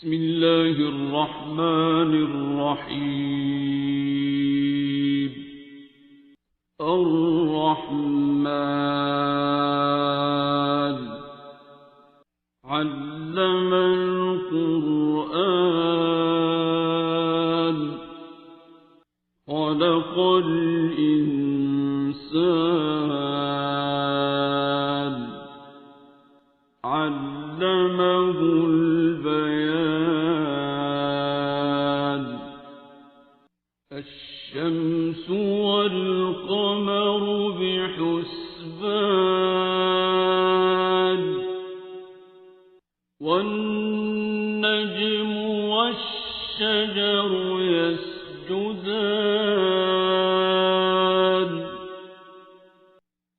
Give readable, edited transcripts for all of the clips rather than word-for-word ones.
بسم الله الرحمن الرحيم. الرحمن علم القرآن خلق الإنسان علمه البيان. الشمس والقمر بحسبان والنجم والشجر يسجدان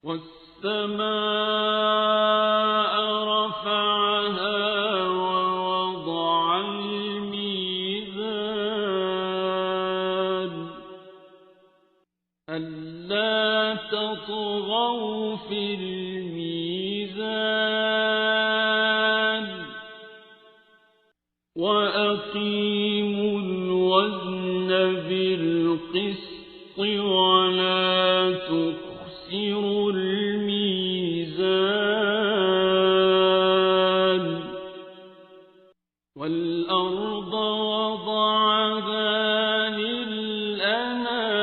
والسماء رفعها ووضع الميزان ألا تطغوا في الميزان وأقيموا الوزن بالقسط ولا تخسروا الميزان. والأرض وضعها للأنام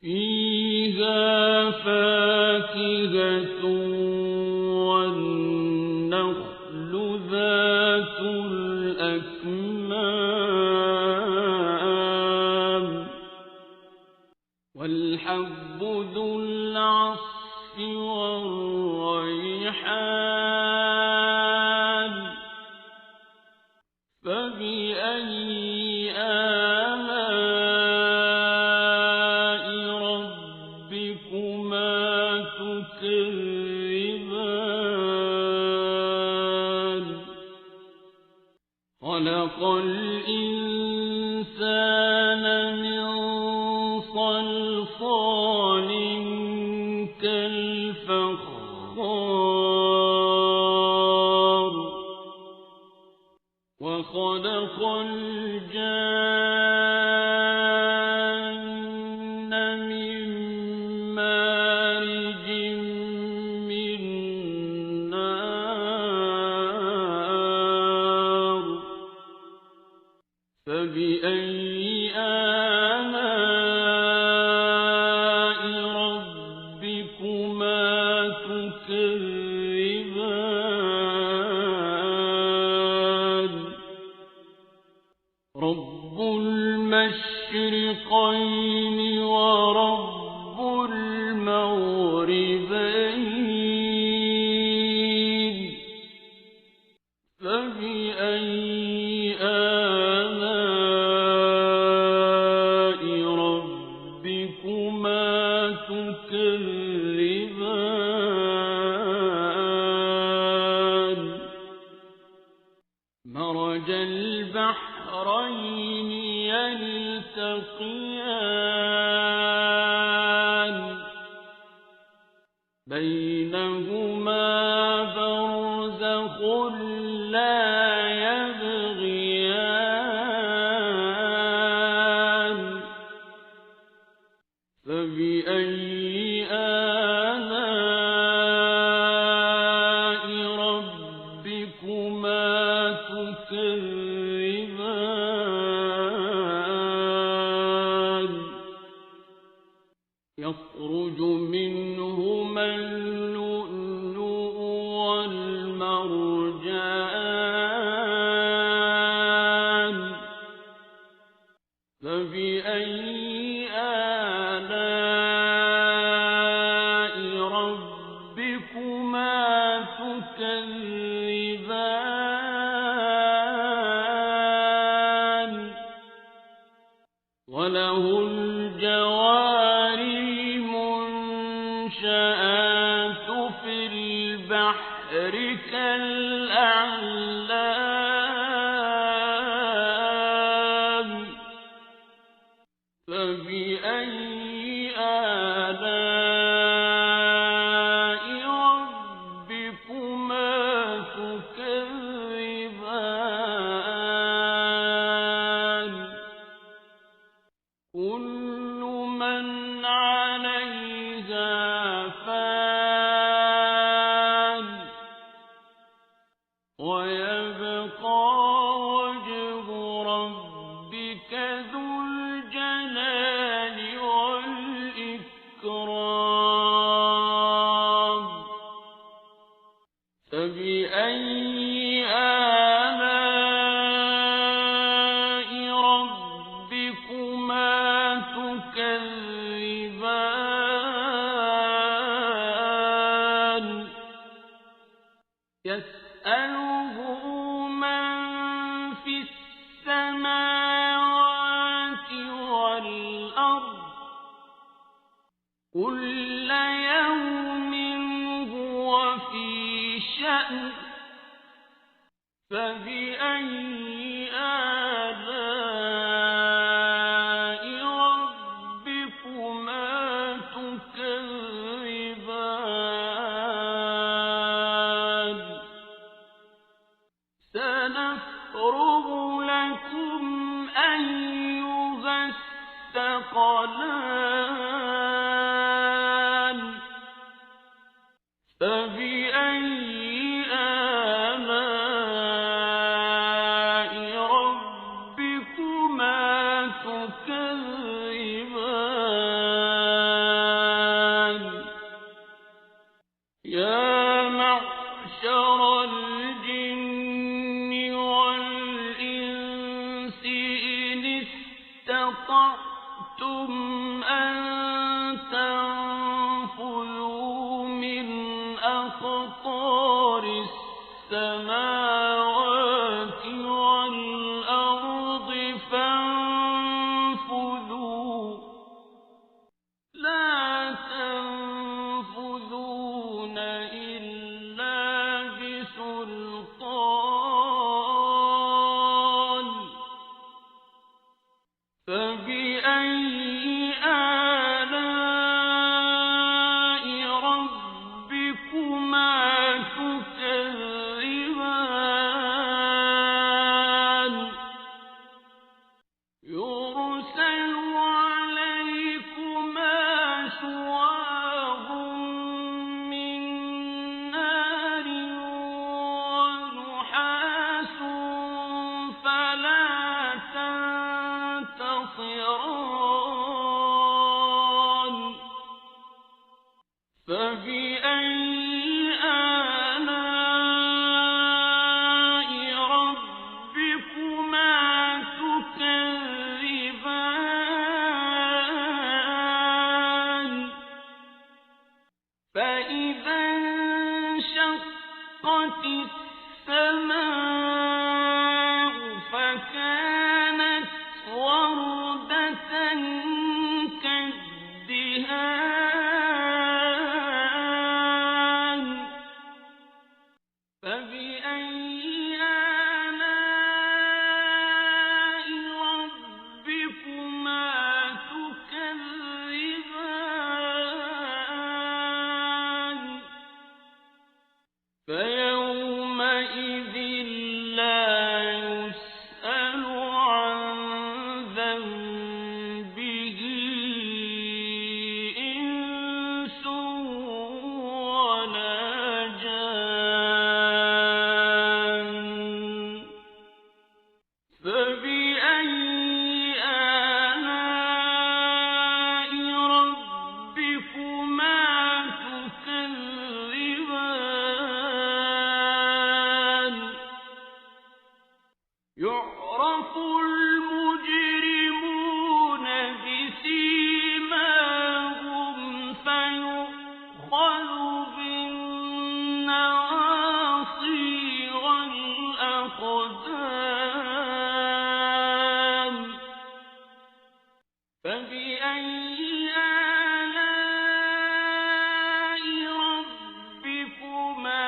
فيها فاكهة والنخل ذات الأكمام والحب ذو العصف والريحان. فبأي آلاء ربكما تكذبان. خلق الإنسان من صلصال كالفخار وخلق الجان من مارج من نار. فبأي آلاء ربكما تكذبان. رب المشرقين ورب المغربين. فبأي آلاء ربكما تكذبان. مرج البحرين يلتقيان بينهما برزخ لا يبغيان. فبأي آلاء ربكما تكذبان. يخرج منهما اللؤلؤ والمرجان. فبأي آلاء ربكما تكذبان. وله الجوار المنشآت في البحر كالأعلام. فبأي آلاء ربكما تكذبان. فبأي آلاء ربكما تكذبان يسأله من في السماوات والأرض كل يوم هو في شأن فبأي آلاء ربكما تكذبان سنفرغ لكم أيها الثقلان فبأي آلاء ربكما تكذبان يا معشر الجن والإنس إن استطعتم أن تنفذوا من أقطار السماوات والأرض فانفذوا لا تنفذون إلا بسلطان فبأي آلاء ربكما تكذبان يرسل عليكما شواظ من نار ونحاس فلا تنتصران فبأي آلاء ربكما تكذبان فإذا انشقت السماء فكانت وردة كالدهان فبأي آلاء ربكما تكذبان فيومئذ لا يسأل عن ذنبه إنس ولا جان فبأي آلاء ربكما تكذبان يعرف المجرمون بسيماهم فيؤخذ بالنواصي والأقدام فبأي آلاء ربكما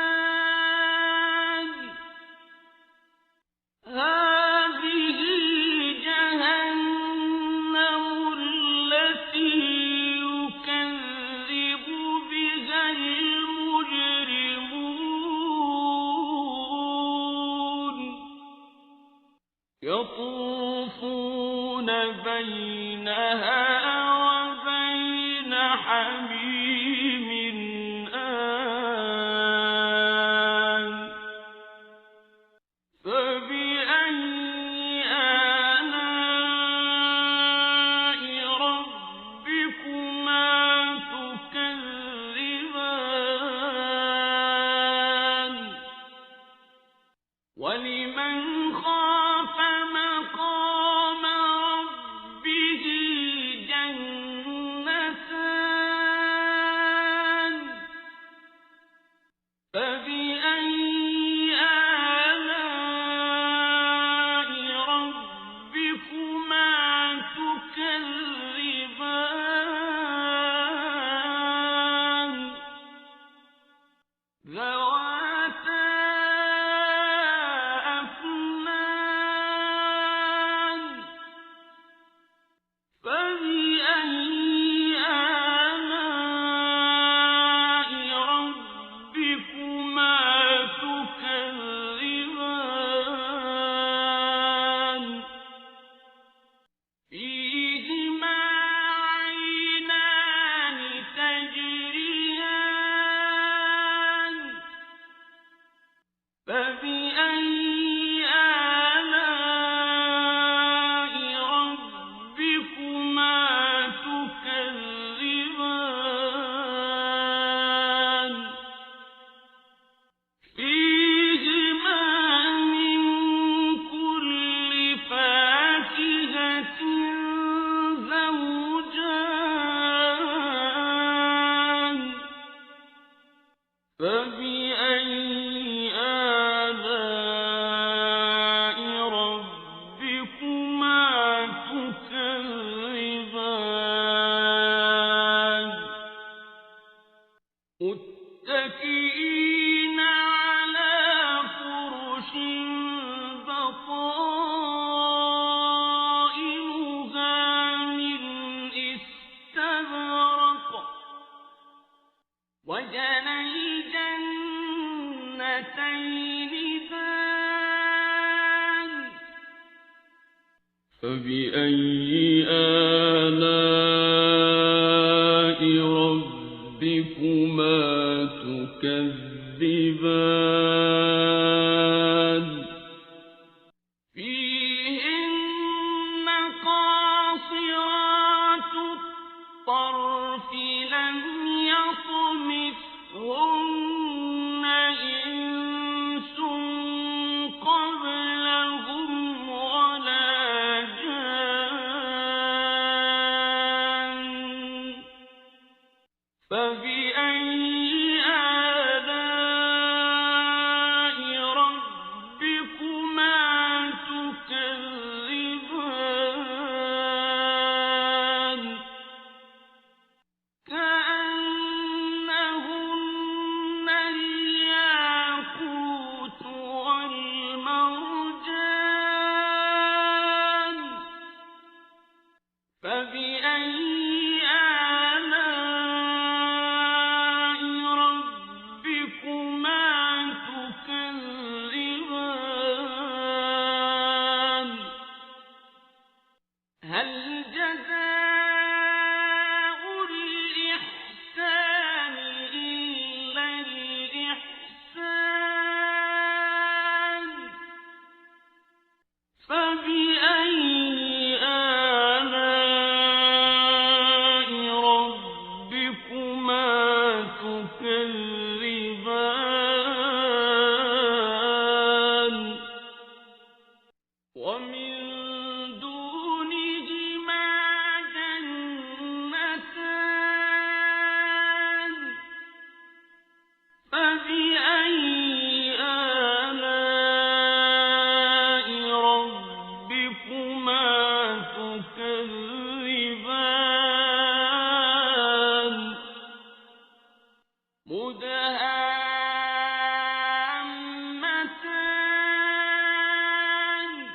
تكذبان هذه جهنم التي يكذب بها المجرمون يطوفون بينها وبين حميم آن فبأي آلاء ربكما تكذبان فبأي آلاء ربكما تكذبان ذواتا أفنان فبأي آلاء ربكما تكذبان فيهما عينان تجريان فبأي آلاء ربكما تكذبان فيهما من كل فاكهة زوجان فبأي آلاء ربكما تكذبان متكئين على فرش بطائنها من استبرق وجنى الجنتين دان فبأي آلاء ربكما تكذبان فيهن قاصرات الطرف لم يطمثهن إنس قبلهم ولا جان فبأي آلاء ربكما تكذبان كأنهن الياقوت والمرجان فبأي آلاء ربكما تكذبان هل جزاء الإحسان إلا الإحسان فبأي آلاء ربكما تكذبان ومن دونهما جنتان فبأي آلاء ربكما تكذبان مدهامتان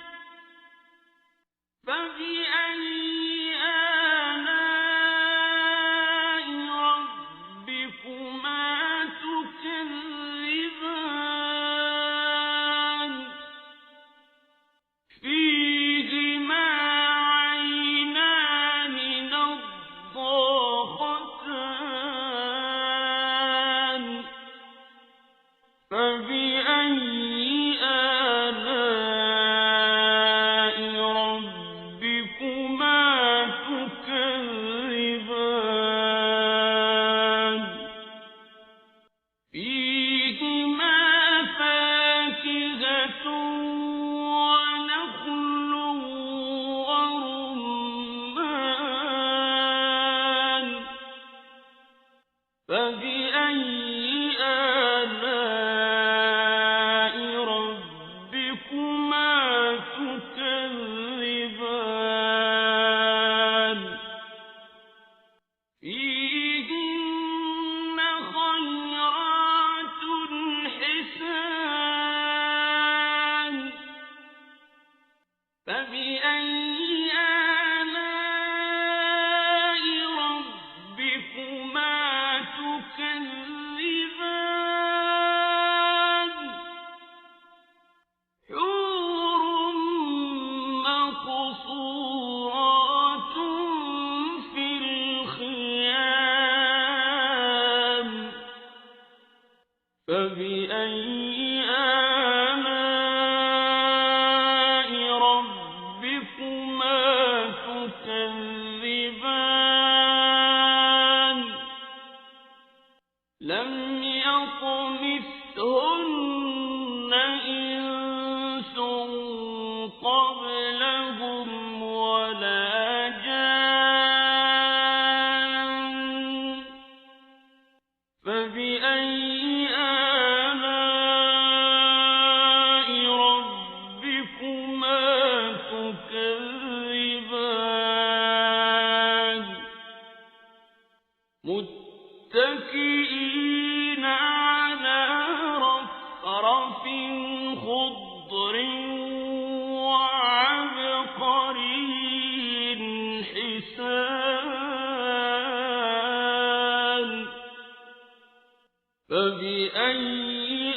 فبأي آلاء ربكما تكذبان فيهما عينان نضاختان فبأي آلاء ربكما تكذبان لم يطمثهن إنس قبلهم ولا جان فبأي آلاء ربكما تكذبان متكئين على رفرف خضر وعبقري حسان فبأي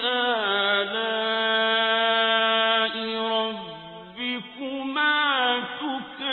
آلاء ربكما تكذبان